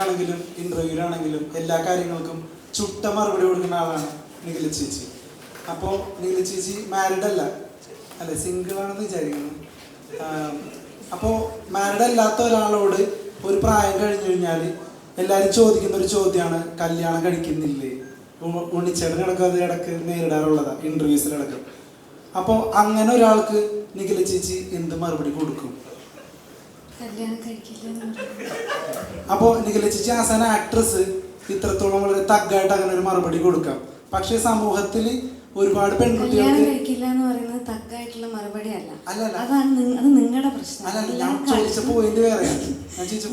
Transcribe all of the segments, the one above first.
ആണെങ്കിലും ഇന്റർവ്യൂലാണെങ്കിലും എല്ലാ കാര്യങ്ങൾക്കും ചുട്ട മറുപടി കൊടുക്കുന്ന ആളാണ് നിഖില ചേച്ചി. അപ്പോൾ നിഖില ചേച്ചി മാരിഡ് അല്ല സിംഗിൾ ആണെന്ന് വിചാരിക്കുന്നു. അപ്പോൾ മാരിഡ് അല്ലാത്ത ഒരാളോട് ഒരു പ്രായം കഴിഞ്ഞു കഴിഞ്ഞാൽ എല്ലാവരും ചോദിക്കുന്ന ഒരു ചോദ്യമാണ് കല്യാണം കഴിക്കുന്നില്ലേ. ഉണ്ണിച്ചേട്ടനടക്കം അത് ഇടക്ക് നേരിടാറുള്ളതാണ് ഇന്റർവ്യൂസിലടക്കം. അപ്പോൾ അങ്ങനെ ഒരാൾക്ക് നിഖില ചേച്ചി എന്ത് മറുപടി കൊടുക്കും? അപ്പോൾ നിഖില ചേച്ചി ആസ് ആൻ ആക്ട്രസ് ഇത്രത്തോളം വളരെ തഗ്ഗായിട്ട് അങ്ങനെ ഒരു മറുപടി കൊടുക്കാം. പക്ഷേ സമൂഹത്തിൽ ഒരുപാട് പെൺകുട്ടികൾക്ക് തഗ്ഗായിട്ടുള്ള മറുപടി അല്ല. അതാണ് അത് നിങ്ങളുടെ പ്രശ്നം. ഞാൻ ചോദിച്ച പോയിന്റ് വേറെയാണ്.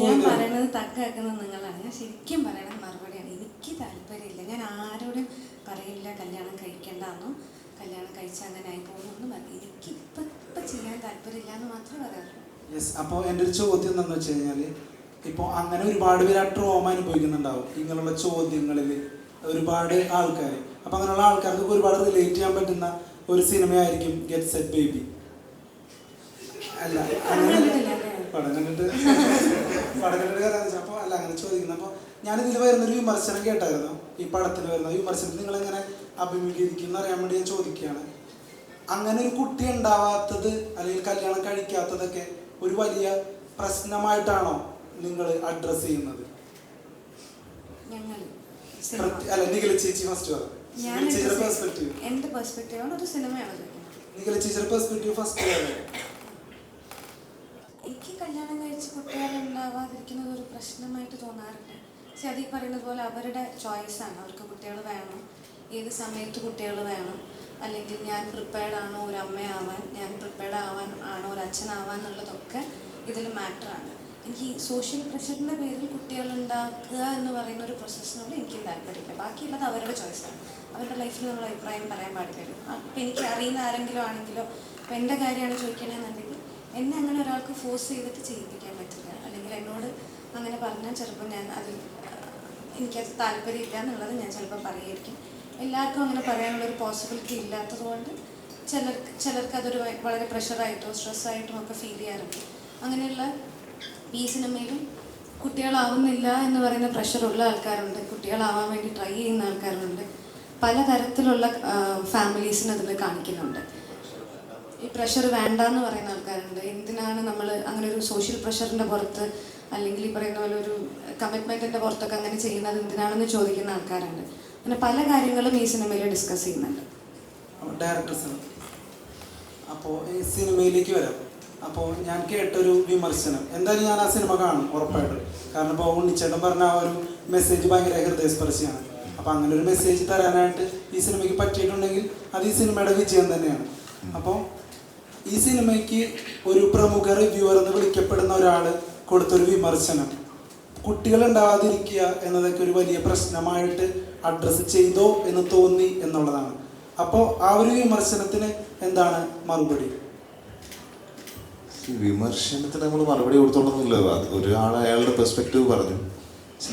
ഞാൻ പറയുന്നത് തഗ്ഗാക്കുന്നത് നിങ്ങളാണ്. ഞാൻ ശരിക്കും പറയുന്നത് മറുപടിയാണ്. എനിക്ക് താല്പര്യമില്ല. ഞാൻ ആരോടും പറയില്ല കല്യാണം കഴിക്കേണ്ടെന്നോ കല്യാണം കഴിച്ചാൽ അങ്ങനെ ആയി പോകുന്നൊന്നും പറയും. എനിക്ക് ഇപ്പം ചെയ്യാൻ താല്പര്യമില്ല എന്ന് മാത്രമേ പറയാറുള്ളൂ. യെസ്. അപ്പോൾ എൻ്റെ ഒരു ചോദ്യം എന്താണെന്ന് വെച്ച് കഴിഞ്ഞാൽ, ഇപ്പോൾ അങ്ങനെ ഒരുപാട് പേര് ആ ട്രോമ അനുഭവിക്കുന്നുണ്ടാവും ഇങ്ങനെയുള്ള ചോദ്യങ്ങളിൽ ഒരുപാട് ആൾക്കാർ. അപ്പം അങ്ങനെയുള്ള ആൾക്കാർക്ക് ഒരുപാട് റിലേറ്റ് ചെയ്യാൻ പറ്റുന്ന ഒരു സിനിമയായിരിക്കും ഗെറ്റ് സെറ്റ് ബേബി. അല്ല അങ്ങനെ പടം കണ്ടിട്ട് കയറാന്ന്. അപ്പോൾ അല്ല അങ്ങനെ ചോദിക്കുന്നത്. അപ്പോൾ ഞാനിതിൽ വരുന്നൊരു വിമർശനം കേട്ടായിരുന്നു. ഈ പടത്തിൽ വരുന്ന വിമർശനത്തിൽ നിങ്ങളെങ്ങനെ അഭിമുഖീകരിക്കും എന്നറിയാൻ വേണ്ടി ഞാൻ ചോദിക്കുകയാണ്. അങ്ങനെ ഒരു കുട്ടി ഉണ്ടാവാത്തത് അല്ലെങ്കിൽ കല്യാണം കഴിക്കാത്തതൊക്കെ ഒരു വലിയ പ്രശ്നമായിട്ടാണോ നിങ്ങൾ അഡ്രസ് ചെയ്യുന്നത്? അല്ല നിഖില ചേച്ചി ഫസ്റ്റ് പറ. എന്റെ പെർസ്പെക്റ്റീവാണ്, ഒരു സിനിമയാണ്. നിഖില ചേച്ചിയുടെ പെർസ്പെക്റ്റീവ് ഫസ്റ്റ് പറ. എനിക്ക് കല്യാണം കഴിച്ച് കുട്ടികളുണ്ടാവാതിരിക്കുന്നത് ഒരു പ്രശ്നമായിട്ട് തോന്നാറില്ല. പക്ഷെ അത് ഈ പറയുന്നത് പോലെ അവരുടെ ചോയ്സാണ്. അവർക്ക് കുട്ടികൾ വേണം, ഏത് സമയത്ത് കുട്ടികൾ വേണം, അല്ലെങ്കിൽ ഞാൻ പ്രിപ്പയർഡ് ആണോ ഒരു അമ്മയാവാൻ, ഞാൻ പ്രിപ്പയർഡ് ആണോ ഒരു അച്ഛനാവാൻ എന്നുള്ളതൊക്കെ ഇതിൽ മാറ്ററാണ്. എനിക്ക് സോഷ്യൽ പ്രഷറിൻ്റെ പേരിൽ കുട്ടികളുണ്ടാക്കുക എന്ന് പറയുന്ന ഒരു പ്രോസസ്സിനോട് എനിക്ക് താല്പര്യമില്ല. ബാക്കിയുള്ളത് അവരുടെ ചോയ്സാണ്. അവരുടെ ലൈഫിൽ നമ്മൾ അഭിപ്രായം പറയാൻ പാടില്ലല്ലോ. അപ്പം എനിക്ക് അറിയുന്ന ആരെങ്കിലും ആണെങ്കിലോ ഇപ്പം എൻ്റെ കാര്യമാണ് ചോദിക്കണമെന്നുണ്ടെങ്കിൽ എന്നെ അങ്ങനെ ഒരാൾക്ക് ഫോഴ്സ് ചെയ്തിട്ട് ചെയ്യിപ്പിക്കാൻ പറ്റില്ല. അല്ലെങ്കിൽ എന്നോട് അങ്ങനെ പറഞ്ഞാൽ ചിലപ്പോൾ ഞാൻ എനിക്കത് താല്പര്യമില്ല എന്നുള്ളത് ഞാൻ ചിലപ്പോൾ പറയുമായിരിക്കും. എല്ലാവർക്കും അങ്ങനെ പറയാനുള്ളൊരു പോസിബിലിറ്റി ഇല്ലാത്തതുകൊണ്ട് ചിലർക്ക് അതൊരു വളരെ പ്രഷറായിട്ടോ സ്ട്രെസ്സായിട്ടോ ഒക്കെ ഫീൽ ചെയ്യാറുണ്ട്. അങ്ങനെയുള്ള ഈ സിനിമയിലും കുട്ടികളാവുന്നില്ല എന്ന് പറയുന്ന പ്രഷറുള്ള ആൾക്കാരുണ്ട്, കുട്ടികളാവാൻ വേണ്ടി ട്രൈ ചെയ്യുന്ന ആൾക്കാരുണ്ട്, പലതരത്തിലുള്ള ഫാമിലീസിന് അതിൽ കാണിക്കുന്നുണ്ട്. ഈ പ്രഷർ വേണ്ടാന്ന് പറയുന്ന ആൾക്കാരുണ്ട്. എന്തിനാണ് നമ്മൾ അങ്ങനെ ഒരു സോഷ്യൽ പ്രഷറിൻ്റെ പുറത്ത് അല്ലെങ്കിൽ ഈ പറയുന്ന പോലെ ഒരു കമ്മിറ്റ്മെൻറ്റിൻ്റെ പുറത്തൊക്കെ അങ്ങനെ ചെയ്യുന്നത് എന്തിനാണെന്ന് ചോദിക്കുന്ന ആൾക്കാരുണ്ട്. അങ്ങനെ പല കാര്യങ്ങളും ഈ സിനിമയിൽ ഡിസ്കസ് ചെയ്യുന്നുണ്ട്. ഡയറക്ടേഴ്സാണ്. അപ്പോൾ ഈ സിനിമയിലേക്ക് വരാം. അപ്പോൾ ഞാൻ കേട്ടൊരു വിമർശനം, എന്തായാലും ഞാൻ ആ സിനിമ കാണും ഉറപ്പായിട്ടും. കാരണം ഇപ്പോൾ ഉണ്ണിച്ചേട്ടൻ പറഞ്ഞ ആ ഒരു മെസ്സേജ് ഭയങ്കര ഹൃദയസ്പർശിയാണ്. അപ്പോൾ അങ്ങനെ ഒരു മെസ്സേജ് തരാനായിട്ട് ഈ സിനിമയ്ക്ക് പറ്റിയിട്ടുണ്ടെങ്കിൽ അത് ഈ സിനിമയുടെ വിജയം തന്നെയാണ്. അപ്പോൾ ഈ സിനിമയ്ക്ക് ഒരു പ്രമുഖ റിവ്യൂവർ എന്ന് വിളിക്കപ്പെടുന്ന ഒരാൾ കൊടുത്തൊരു വിമർശനം, കുട്ടികൾ ഉണ്ടാവാതിരിക്കുക എന്നതൊക്കെ ഒരു വലിയ പ്രശ്നമായിട്ട് അഡ്രസ്സ് ചെയ്തോ എന്ന് തോന്നി എന്നുള്ളതാണ്. അപ്പോൾ ആ ഒരു വിമർശനത്തിന് എന്താണ് മറുപടി? വിമർശനത്തിന് നമ്മൾ മറുപടി കൊടുത്തോളന്നില്ല. ഒരാൾ അയാളുടെ പെർസ്പെക്റ്റീവ് പറഞ്ഞു.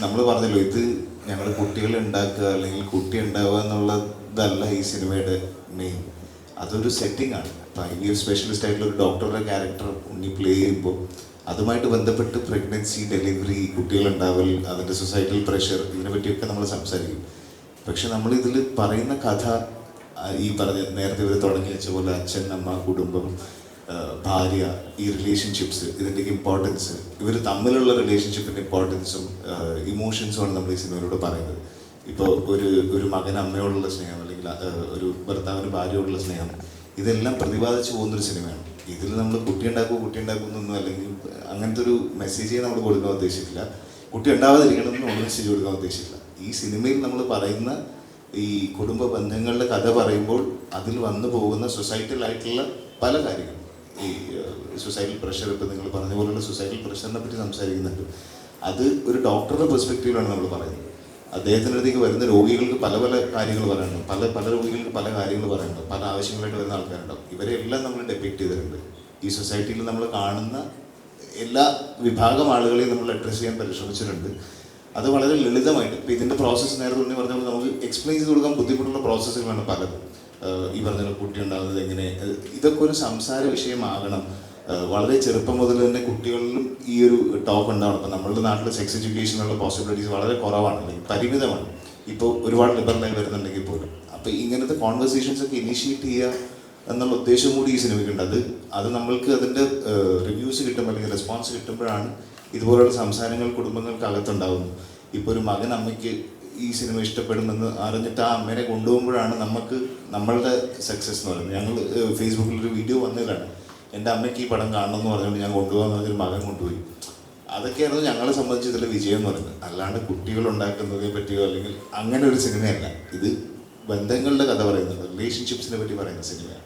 നമ്മൾ പറഞ്ഞല്ലോ, ഇത് ഞങ്ങൾ കുട്ടികൾ ഉണ്ടാക്കുക അല്ലെങ്കിൽ കുട്ടി ഉണ്ടാവുക എന്നുള്ളതല്ല ഈ സിനിമയുടെ മെയിൻ. അതൊരു സെറ്റിംഗ് ആണ്. ഇപ്പം IVF സ്പെഷ്യലിസ്റ്റ് ആയിട്ടുള്ള ഒരു ഡോക്ടറുടെ ക്യാരക്ടർ ഉണ്ണി പ്ലേ ചെയ്യുമ്പോൾ അതുമായിട്ട് ബന്ധപ്പെട്ട് പ്രഗ്നൻസി, ഡെലിവറി, കുട്ടികളുണ്ടാവൽ, അതിൻ്റെ സൊസൈറ്റൽ പ്രഷർ, ഇതിനെപ്പറ്റിയൊക്കെ നമ്മൾ സംസാരിക്കും. പക്ഷെ നമ്മളിതിൽ പറയുന്ന കഥ ഈ പറഞ്ഞ നേരത്തെ ഇവർ തുടങ്ങി വെച്ച പോലെ അച്ഛൻ, അമ്മ, കുടുംബം, ഭാര്യ, ഈ റിലേഷൻഷിപ്സ്, ഇതിൻ്റെയൊക്കെ ഇമ്പോർട്ടൻസ്, ഇവർ തമ്മിലുള്ള റിലേഷൻഷിപ്പിൻ്റെ ഇമ്പോർട്ടൻസും ഇമോഷൻസുമാണ് നമ്മൾ ഈ സിനിമയിലൂടെ പറയുന്നത്. ഇപ്പോൾ ഒരു മകൻ അമ്മയോടുള്ള സ്നേഹം അല്ലെങ്കിൽ ഒരു ഭർത്താവിന് ഭാര്യയോടുള്ള സ്നേഹം, ഇതെല്ലാം പ്രതിപാദിച്ചു പോകുന്നൊരു സിനിമയാണ്. ഇതിൽ നമ്മൾ കുട്ടി ഉണ്ടാക്കുന്നൊന്നും അല്ലെങ്കിൽ അങ്ങനത്തെ ഒരു മെസ്സേജ് നമ്മൾ കൊടുക്കാൻ ഉദ്ദേശിച്ചിട്ടില്ല. കുട്ടി ഉണ്ടാവാതിരിക്കണമെന്ന് നമ്മൾ മെസ്സേജ് കൊടുക്കാൻ ഉദ്ദേശിച്ചിട്ടില്ല. ഈ സിനിമയിൽ നമ്മൾ പറയുന്ന ഈ കുടുംബ ബന്ധങ്ങളുടെ കഥ പറയുമ്പോൾ അതിൽ വന്നു പോകുന്ന സൊസൈറ്റലായിട്ടുള്ള പല കാര്യങ്ങളും, ഈ സൊസൈറ്റൽ പ്രഷർ, ഇപ്പം നിങ്ങൾ പറഞ്ഞ പോലുള്ള സൊസൈറ്റൽ പ്രഷറിനെ പറ്റി സംസാരിക്കുന്നുണ്ട്. അത് ഒരു ഡോക്ടറുടെ പെർസ്പെക്റ്റീവിലാണ് നമ്മൾ പറയുന്നത്. അദ്ദേഹത്തിൻ്റെ അടുത്തേക്ക് വരുന്ന രോഗികൾക്ക് പല പല കാര്യങ്ങൾ പറയാനുണ്ട്, പല രോഗികൾക്ക് പല കാര്യങ്ങൾ പറയാനുണ്ട്, പല ആവശ്യങ്ങളായിട്ട് വരുന്ന ആൾക്കാരുണ്ടാവും. ഇവരെല്ലാം നമ്മൾ ഡെപ്പിക്റ്റ് ചെയ്തിട്ടുണ്ട്. ഈ സൊസൈറ്റിയിൽ നമ്മൾ കാണുന്ന എല്ലാ വിഭാഗം ആളുകളെയും നമ്മൾ അഡ്രസ്സ് ചെയ്യാൻ പരിശ്രമിച്ചിട്ടുണ്ട്. അത് വളരെ ലളിതമായിട്ട്. ഇപ്പം ഇതിൻ്റെ പ്രോസസ്സ് നേരത്തെ ഉണ്ണി പറഞ്ഞപ്പോൾ നമുക്ക് എക്സ്പ്ലെയിൻ ചെയ്ത് കൊടുക്കാൻ ബുദ്ധിമുട്ടുള്ള പ്രോസസ്സുകളാണ് പലതും. ഈ പറഞ്ഞ കുട്ടി ഉണ്ടാകുന്നത് എങ്ങനെ, ഇതൊക്കെ ഒരു സംസാര വിഷയമാകണം. വളരെ ചെറുപ്പം മുതൽ തന്നെ കുട്ടികളിലും ഈ ഒരു ടോക്ക് ഉണ്ടാവണം. ഇപ്പം നമ്മളുടെ നാട്ടിൽ സെക്സ് എഡ്യൂക്കേഷനുള്ള പോസിബിലിറ്റീസ് വളരെ കുറവാണ്, അല്ലെങ്കിൽ പരിമിതമാണ്. ഇപ്പോൾ ഒരുപാട് ലിബറലായി വരുന്നുണ്ടെങ്കിൽ പോലും. അപ്പോൾ ഇങ്ങനത്തെ കോൺവെർസേഷൻസ് ഒക്കെ ഇനീഷ്യേറ്റ് ചെയ്യുക എന്നുള്ള ഉദ്ദേശം കൂടി ഈ സിനിമയ്ക്കുണ്ട്. അത് നമ്മൾക്ക് അതിൻ്റെ റിവ്യൂസ് കിട്ടുമ്പോൾ അല്ലെങ്കിൽ റെസ്പോൺസ് കിട്ടുമ്പോഴാണ് ഇതുപോലുള്ള സംസാരങ്ങൾ കുടുംബങ്ങൾക്ക് അകത്തുണ്ടാകുന്നത്. ഇപ്പോൾ ഒരു മകൻ അമ്മയ്ക്ക് ഈ സിനിമ ഇഷ്ടപ്പെടുമെന്ന് അറിഞ്ഞിട്ട് ആ അമ്മേനെ കൊണ്ടുപോകുമ്പോഴാണ് നമുക്ക് നമ്മളുടെ സക്സസ് എന്ന് പറയുന്നത്. ഞങ്ങൾ ഫേസ്ബുക്കിലൊരു വീഡിയോ വന്നതിലാണ്, എൻ്റെ അമ്മയ്ക്ക് ഈ പടം കാണണമെന്ന് പറഞ്ഞുകൊണ്ട് ഞാൻ കൊണ്ടുപോകാമെന്ന് പറഞ്ഞൊരു മകൻ കൊണ്ടുപോയി. അതൊക്കെയായിരുന്നു ഞങ്ങളെ സംബന്ധിച്ച് ഇതിലെ വിജയം എന്ന് പറയുന്നത്. അല്ലാണ്ട് കുട്ടികൾ ഉണ്ടാക്കുന്നതിനെ പറ്റിയോ അല്ലെങ്കിൽ അങ്ങനെ ഒരു സിനിമയല്ല ഇത്. ബന്ധങ്ങളുടെ കഥ പറയുന്നത്, റിലേഷൻഷിപ്സിനെ പറ്റി പറയുന്ന സിനിമയാണ്.